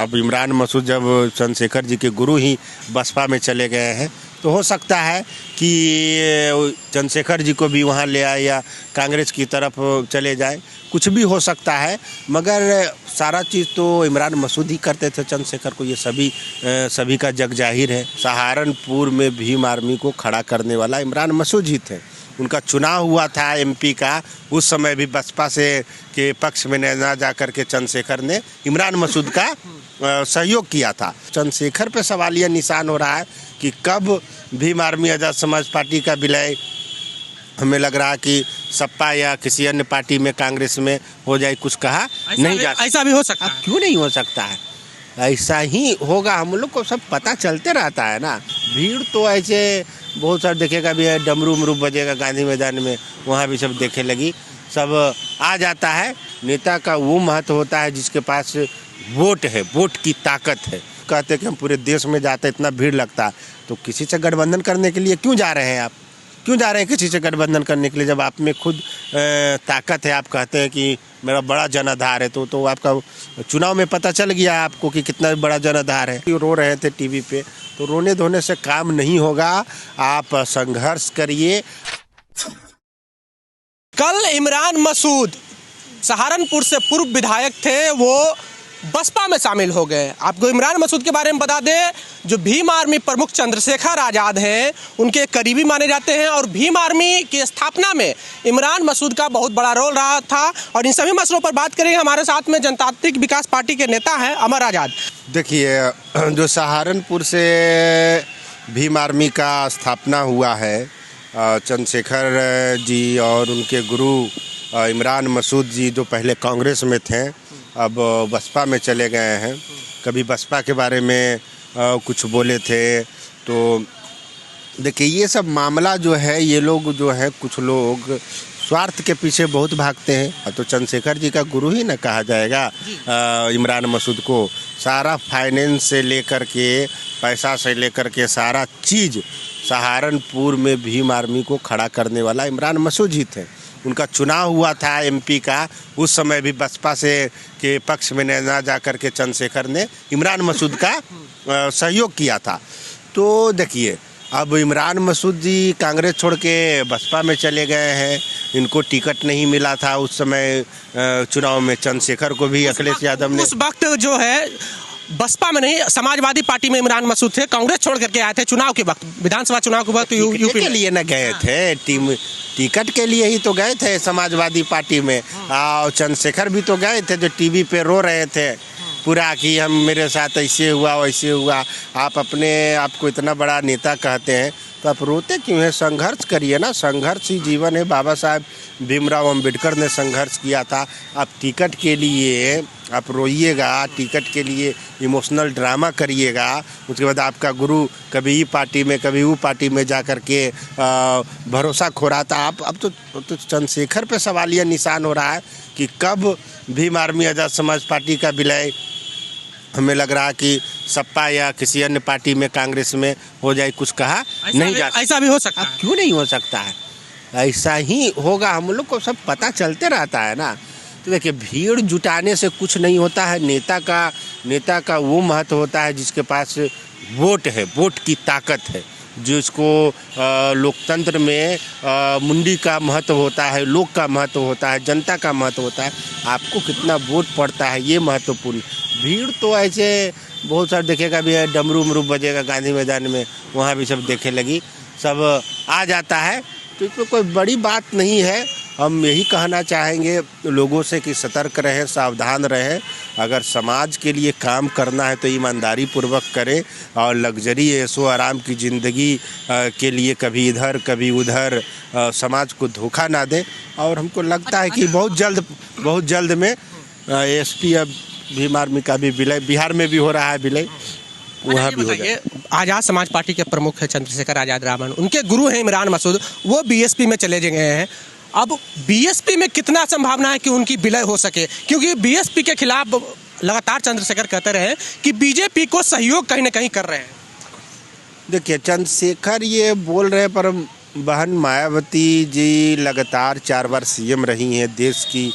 अब इमरान मसूद जब चंद्रशेखर जी के गुरु ही बसपा में चले गए हैं तो हो सकता है कि चंद्रशेखर जी को भी वहाँ ले आए या कांग्रेस की तरफ चले जाए, कुछ भी हो सकता है। मगर सारा चीज़ तो इमरान मसूद ही करते थे चंद्रशेखर को, ये सभी का जग जाहिर है। सहारनपुर में भीम आर्मी को खड़ा करने वाला इमरान मसूद ही थे। उनका चुनाव हुआ था एमपी का, उस समय भी बसपा से के पक्ष में ना जाकर के चंद्रशेखर ने इमरान मसूद का सहयोग किया था। चंद्रशेखर पे सवालिया निशान हो रहा है कि कब भीम आर्मी आज़ाद समाज पार्टी का विलय हमें लग रहा है कि सपा या किसी अन्य पार्टी में कांग्रेस में हो जाए, कुछ कहा नहीं जा सकता। ऐसा भी हो सकता है। क्यों नहीं हो सकता है, ऐसा ही होगा। हम लोग को सब पता चलते रहता है ना। भीड़ तो ऐसे बहुत सारे देखेगा भी है, डमरू उमरू बजेगा गांधी मैदान में, वहाँ भी सब देखे लगी, सब आ जाता है। नेता का वो महत्व होता है जिसके पास वोट है, वोट की ताकत है। कहते हैं कि हम पूरे देश में जाते इतना भीड़ लगता है, तो किसी से गठबंधन करने के लिए क्यों जा रहे हैं आप? क्यों जा रहे हैं किसी से गठबंधन करने के लिए, जब आप में खुद ताकत है? आप कहते हैं कि मेरा बड़ा जनाधार है, तो आपका चुनाव में पता चल गया आपको कि कितना बड़ा जनाधार है। रो रहे थे टीवी पे, तो रोने धोने से काम नहीं होगा, आप संघर्ष करिए। कल इमरान मसूद सहारनपुर से पूर्व विधायक थे, वो बसपा में शामिल हो गए। आपको इमरान मसूद के बारे में बता दें, जो भीम आर्मी प्रमुख चंद्रशेखर आज़ाद हैं, उनके करीबी माने जाते हैं और भीम आर्मी की स्थापना में इमरान मसूद का बहुत बड़ा रोल रहा था। और इन सभी मसलों पर बात करेंगे। हमारे साथ में जनतांत्रिक विकास पार्टी के नेता हैं अमर आज़ाद। देखिए, जो सहारनपुर से भीम आर्मी का स्थापना हुआ है, चंद्रशेखर जी और उनके गुरु इमरान मसूद जी जो पहले कांग्रेस में थे, अब बसपा में चले गए हैं। कभी बसपा के बारे में कुछ बोले थे, तो देखिए ये सब मामला जो है, ये लोग जो है, कुछ लोग स्वार्थ के पीछे बहुत भागते हैं। तो चंद्रशेखर जी का गुरु ही ना कहा जाएगा इमरान मसूद को। सारा फाइनेंस से लेकर के, पैसा से लेकर के, सारा चीज़ सहारनपुर में भीम आर्मी को खड़ा करने वाला इमरान मसूद ही थे। उनका चुनाव हुआ था एमपी का, उस समय भी बसपा से के पक्ष में ना जाकर के चंद्रशेखर ने इमरान मसूद का सहयोग किया था। तो देखिए, अब इमरान मसूद जी कांग्रेस छोड़ के बसपा में चले गए हैं। इनको टिकट नहीं मिला था उस समय चुनाव में, चंद्रशेखर को भी अखिलेश यादव ने। उस वक्त जो है बसपा में नहीं, समाजवादी पार्टी में इमरान मसूद थे, कांग्रेस छोड़ करके आए थे चुनाव के वक्त, विधानसभा चुनाव के वक्त यूपी के लिए न गए थे, टिकट के लिए ही तो गए थे समाजवादी पार्टी में। और चंद्रशेखर भी तो गए थे, जो टीवी पे रो रहे थे पूरा कि हम, मेरे साथ ऐसे हुआ वैसे हुआ। आप अपने आपको इतना बड़ा नेता कहते हैं तो आप रोते क्यों हैं? संघर्ष करिए ना, संघर्ष ही जीवन है। बाबा साहब भीमराव अम्बेडकर ने संघर्ष किया था। आप टिकट के लिए आप रोइएगा, टिकट के लिए इमोशनल ड्रामा करिएगा, उसके बाद आपका गुरु कभी ई पार्टी में कभी वो पार्टी में जा कर के भरोसा खो रहा था। आप अब तो चंद्रशेखर पे सवालिया निशान हो रहा है कि कब भीम आर्मी आज़ाद समाज पार्टी का विलय हमें लग रहा है कि सपा या किसी अन्य पार्टी में कांग्रेस में हो जाए, कुछ कहा नहीं जा सकता। ऐसा भी हो सकता है। क्यों नहीं हो सकता है, ऐसा ही होगा। हम लोग को सब पता चलते रहता है ना। तो देखिए, भीड़ जुटाने से कुछ नहीं होता है। नेता का वो महत्व होता है जिसके पास वोट है, वोट की ताकत है, जिसको लोकतंत्र में मुंडी का महत्व होता है, लोक का महत्व होता है, जनता का महत्व होता है। आपको कितना वोट पड़ता है, ये महत्वपूर्ण। भीड़ तो ऐसे बहुत सारे देखेगा भी है, डमरू उमरू बजेगा गांधी मैदान में, वहाँ भी सब देखे लगी, सब आ जाता है। तो इसमें कोई बड़ी बात नहीं है। हम यही कहना चाहेंगे लोगों से कि सतर्क रहें, सावधान रहें। अगर समाज के लिए काम करना है तो ईमानदारी पूर्वक करें, और लग्जरी ऐशो आराम की ज़िंदगी के लिए कभी इधर कभी उधर समाज को धोखा ना दें। और हमको लगता है कि बहुत जल्द में एसपी अब भीम आर्मी का भी विलय, बिहार में भी हो रहा है विलय, वहाँ भी हो जाए। आज़ाद समाज पार्टी के प्रमुख है चंद्रशेखर आज़ाद रामन, उनके गुरु हैं इमरान मसूद, वो बीएसपी में चले गए हैं। अब बीएसपी में कितना संभावना है कि उनकी विलय हो सके? क्योंकि बीएसपी के खिलाफ लगातार चंद्रशेखर कहते रहे कि बीजेपी को सहयोग कहीं ना कहीं कर रहे हैं। देखिए, चंद्रशेखर ये बोल रहे हैं, पर बहन मायावती जी लगातार 4 बार सीएम रही हैं। देश की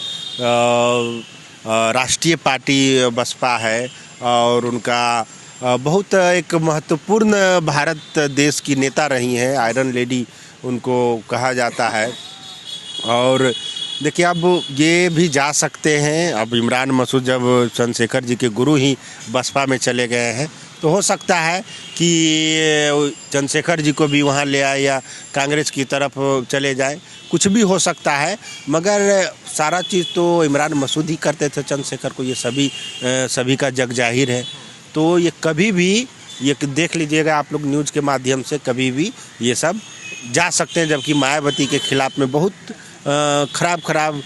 राष्ट्रीय पार्टी बसपा है और उनका बहुत एक महत्वपूर्ण भारत देश की नेता रही हैं, आयरन लेडी उनको कहा जाता है। और देखिए अब ये भी जा सकते हैं, अब इमरान मसूद जब चंद्रशेखर जी के गुरु ही बसपा में चले गए हैं तो हो सकता है कि चंद्रशेखर जी को भी वहाँ ले आए या कांग्रेस की तरफ चले जाए, कुछ भी हो सकता है। मगर सारा चीज़ तो इमरान मसूद ही करते थे चंद्रशेखर को, ये सभी का जग जाहिर है। तो ये कभी भी ये देख लीजिएगा आप लोग न्यूज़ के माध्यम से, कभी भी ये सब जा सकते हैं। जबकि मायावती के खिलाफ में बहुत खराब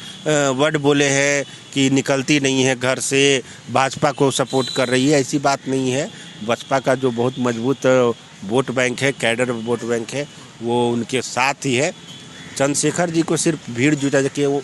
वर्ड बोले हैं कि निकलती नहीं है घर से, भाजपा को सपोर्ट कर रही है, ऐसी बात नहीं है। बसपा का जो बहुत मजबूत वोट बैंक है, कैडर वोट बैंक है, वो उनके साथ ही है। चंद्रशेखर जी को सिर्फ भीड़ जुटा के वो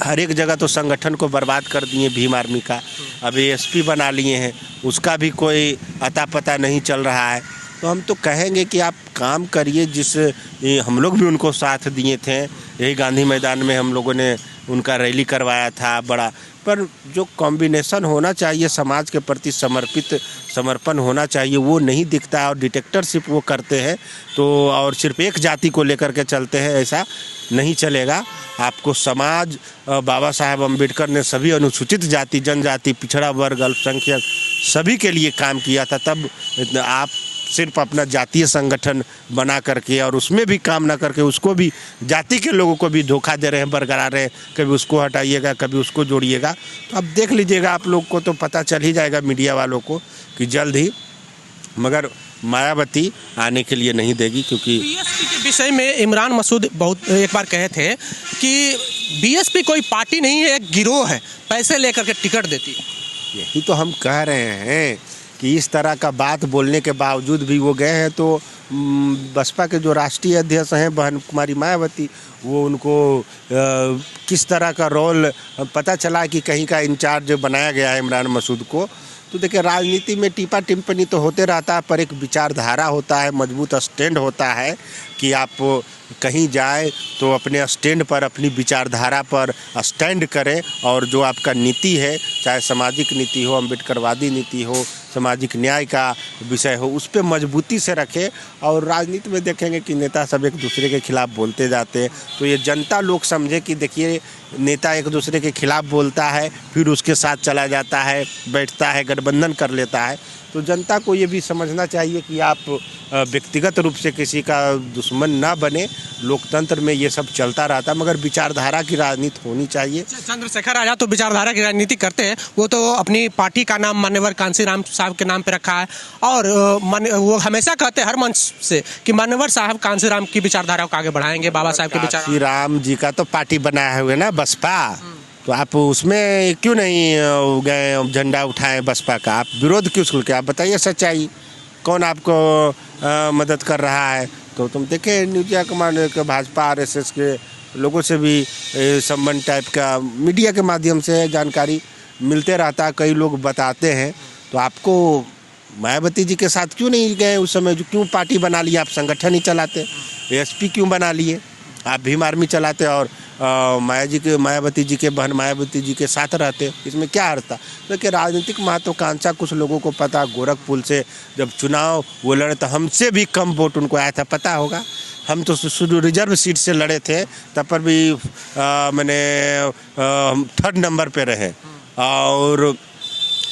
हर एक जगह तो संगठन को बर्बाद कर दिए भीम आर्मी का, अब एएसपी बना लिए हैं, उसका भी कोई अता पता नहीं चल रहा है। तो हम तो कहेंगे कि आप काम करिए, हम लोग भी उनको साथ दिए थे, यही गांधी मैदान में हम लोगों ने उनका रैली करवाया था बड़ा। पर जो कॉम्बिनेशन होना चाहिए, समाज के प्रति समर्पण होना चाहिए, वो नहीं दिखता है और डिटेक्टरशिप वो करते हैं। तो और सिर्फ एक जाति को लेकर के चलते हैं, ऐसा नहीं चलेगा। आपको समाज, बाबा साहेब अम्बेडकर ने सभी अनुसूचित जाति, जनजाति, पिछड़ा वर्ग, अल्पसंख्यक सभी के लिए काम किया था। तब आप सिर्फ अपना जातीय संगठन बना करके और उसमें भी काम ना करके उसको भी जाति के लोगों को भी धोखा दे रहे हैं, बरकरार रहे, कभी उसको हटाइएगा कभी उसको जोड़िएगा। तो अब देख लीजिएगा, आप लोग को तो पता चल ही जाएगा मीडिया वालों को कि जल्द ही। मगर मायावती आने के लिए नहीं देगी, क्योंकि बीएसपी के विषय में इमरान मसूद बहुत एक बार कहे थे कि बीएसपी कोई पार्टी नहीं है, एक गिरोह है, पैसे लेकर के टिकट देती है। यही तो हम कह रहे हैं कि इस तरह का बात बोलने के बावजूद भी वो गए हैं। तो बसपा के जो राष्ट्रीय अध्यक्ष हैं बहन कुमारी मायावती, वो उनको किस तरह का रोल पता चला कि कहीं का इंचार्ज बनाया गया है इमरान मसूद को। तो देखिए, राजनीति में टीपा टिप्पणी तो होते रहता है, पर एक विचारधारा होता है, मजबूत स्टैंड होता है कि आप कहीं जाए तो अपने स्टैंड पर, अपनी विचारधारा पर स्टैंड करें और जो आपका नीति है, चाहे सामाजिक नीति हो, अम्बेडकरवादी नीति हो, सामाजिक न्याय का विषय हो, उस पर मजबूती से रखें। और राजनीति में देखेंगे कि नेता सब एक दूसरे के खिलाफ बोलते जाते हैं, तो ये जनता लोग समझे कि देखिए नेता एक दूसरे के खिलाफ बोलता है, फिर उसके साथ चला जाता है, बैठता है, गठबंधन कर लेता है। तो जनता को ये भी समझना चाहिए कि आप व्यक्तिगत रूप से किसी का दुश्मन ना बने। लोकतंत्र में ये सब चलता रहता, मगर विचारधारा की राजनीति होनी चाहिए। चंद्रशेखर आजाद तो विचारधारा की राजनीति करते हैं, वो तो अपनी पार्टी का नाम मान्यवर कांसीराम साहब के नाम पे रखा है और वो हमेशा कहते हैं हर मंच से कि मान्यवर साहब कांसीराम की विचारधारा को आगे बढ़ाएंगे, बाबा साहब के विचार। कांसीराम जी का तो पार्टी बनाया हुआ है ना बसपा, तो आप उसमें क्यों नहीं गए झंडा उठाएं बसपा का? आप विरोध क्यों शुरू किया? आप बताइए सच्चाई, कौन आपको मदद कर रहा है? तो तुम देखे मीडिया कमांड के भाजपा आरएसएस के लोगों से भी संबंध टाइप का मीडिया के माध्यम से जानकारी मिलते रहता है, कई लोग बताते हैं। तो आपको मायावती जी के साथ क्यों नहीं गए उस समय? जो क्यों पार्टी बना लिया? आप संगठन ही चलाते, एएसपी क्यों बना लिए? आप भीम आर्मी चलाते और मायावती जी के बहन मायावती जी के साथ रहते, इसमें क्या अर्थ था? देखिए, राजनीतिक महत्वाकांक्षा कुछ लोगों को पता, गोरखपुर से जब चुनाव वो लड़े तो हमसे भी कम वोट उनको आया था, पता होगा। हम तो शुरू रिजर्व सीट से लड़े थे, तब पर भी मैंने 3rd नंबर पे रहे और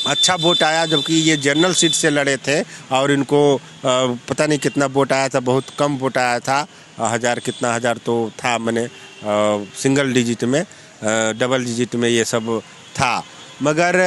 अच्छा वोट आया, जबकि ये जनरल सीट से लड़े थे और इनको पता नहीं कितना वोट आया था, बहुत कम वोट आया था, हजार तो था, मैंने सिंगल डिजिट में, डबल डिजिट में ये सब था। मगर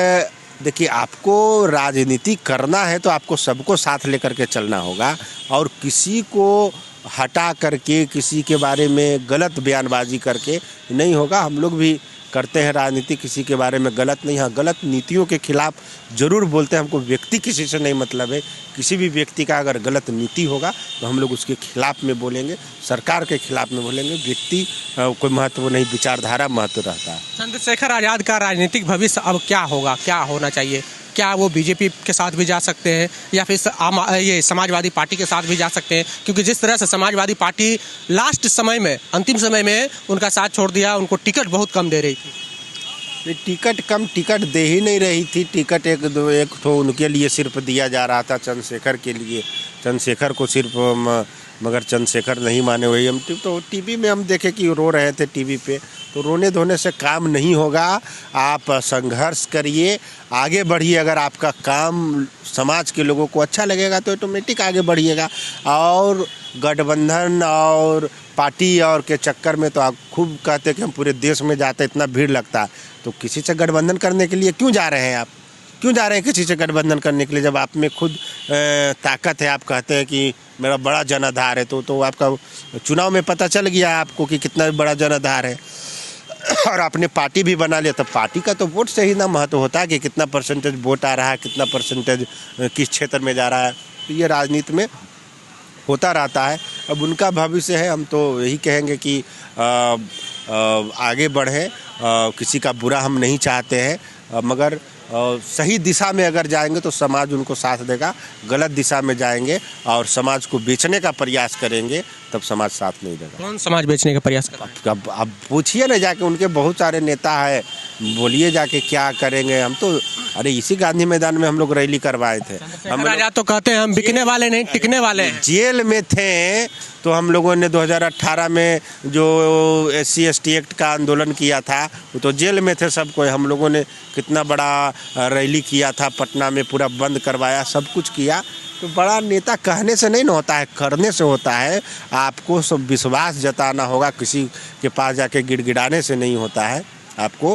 देखिए, आपको राजनीति करना है तो आपको सबको साथ लेकर के चलना होगा और किसी को हटा करके, किसी के बारे में गलत बयानबाजी करके नहीं होगा। हम लोग भी करते हैं राजनीति, किसी के बारे में गलत नहीं, हाँ गलत नीतियों के खिलाफ जरूर बोलते हैं। हमको व्यक्ति किसी से नहीं मतलब है, किसी भी व्यक्ति का अगर गलत नीति होगा तो हम लोग उसके खिलाफ में बोलेंगे, सरकार के खिलाफ में बोलेंगे। व्यक्ति कोई महत्व नहीं, विचारधारा महत्व रहता है। चंद्रशेखर आजाद का राजनीतिक भविष्य अब क्या होगा, क्या होना चाहिए? क्या वो बीजेपी के साथ भी जा सकते हैं या फिर ये समाजवादी पार्टी के साथ भी जा सकते हैं? क्योंकि जिस तरह से समाजवादी पार्टी लास्ट समय में, अंतिम समय में उनका साथ छोड़ दिया, उनको टिकट बहुत कम दे रही थी। ये टिकट कम टिकट दे ही नहीं रही थी। टिकट एक तो उनके लिए सिर्फ दिया जा रहा था, चंद्रशेखर के लिए, चंद्रशेखर को सिर्फ मगर चंद्रशेखर नहीं माने। वही हम तो टीवी में हम देखे कि रो रहे थे टीवी पे। तो रोने धोने से काम नहीं होगा, आप संघर्ष करिए, आगे बढ़िए। अगर आपका काम समाज के लोगों को अच्छा लगेगा तो ऑटोमेटिक आगे बढ़िएगा। और गठबंधन और पार्टी और के चक्कर में तो आप खूब कहते हैं कि हम पूरे देश में जाते, इतना भीड़ लगता है, तो किसी से गठबंधन करने के लिए क्यों जा रहे हैं आप? क्यों जा रहे हैं किसी से गठबंधन करने के लिए, जब आप में खुद ताकत है? आप कहते हैं कि मेरा बड़ा जनाधार है, तो आपका चुनाव में पता चल गया आपको कि कितना बड़ा जनाधार है और आपने पार्टी भी बना लिया। तो पार्टी का तो वोट से ही ना महत्व होता है कि कितना परसेंटेज वोट आ रहा है, कितना परसेंटेज किस क्षेत्र में जा रहा है। तो ये राजनीति में होता रहता है। अब उनका भविष्य है, हम तो यही कहेंगे कि आगे बढ़ें। किसी का बुरा हम नहीं चाहते हैं, मगर सही दिशा में अगर जाएंगे तो समाज उनको साथ देगा। गलत दिशा में जाएंगे और समाज को बेचने का प्रयास करेंगे तब समाज साथ नहीं देगा। कौन समाज बेचने का प्रयास कर रहा है? अब पूछिए ना जाके, उनके बहुत सारे नेता है, बोलिए जाके क्या करेंगे। हम तो अरे इसी गांधी मैदान में हम लोग रैली करवाए थे। हम राजा तो कहते हैं हम बिकने वाले नहीं टिकने वाले हैं। जेल में थे तो हम लोगों ने 2018 में जो SC ST एक्ट का आंदोलन किया था, वो तो जेल में थे सब कोई। हम लोगों ने कितना बड़ा रैली किया था, पटना में पूरा बंद करवाया, सब कुछ किया। तो बड़ा नेता कहने से नहीं ना होता है, करने से होता है। आपको सब विश्वास जताना होगा, किसी के पास जाके गिड़गिड़ाने से नहीं होता है। आपको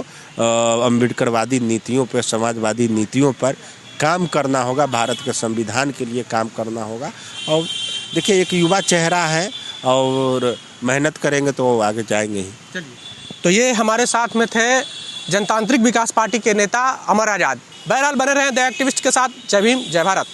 अम्बेडकरवादी नीतियों पर, समाजवादी नीतियों पर काम करना होगा, भारत के संविधान के लिए काम करना होगा। और देखिए एक युवा चेहरा है और मेहनत करेंगे तो आगे जाएंगे ही। तो ये हमारे साथ में थे जनतांत्रिक विकास पार्टी के नेता अमर आज़ाद। बहरहाल बने रहें द एक्टिविस्ट के साथ। जय भीम, जय भारत।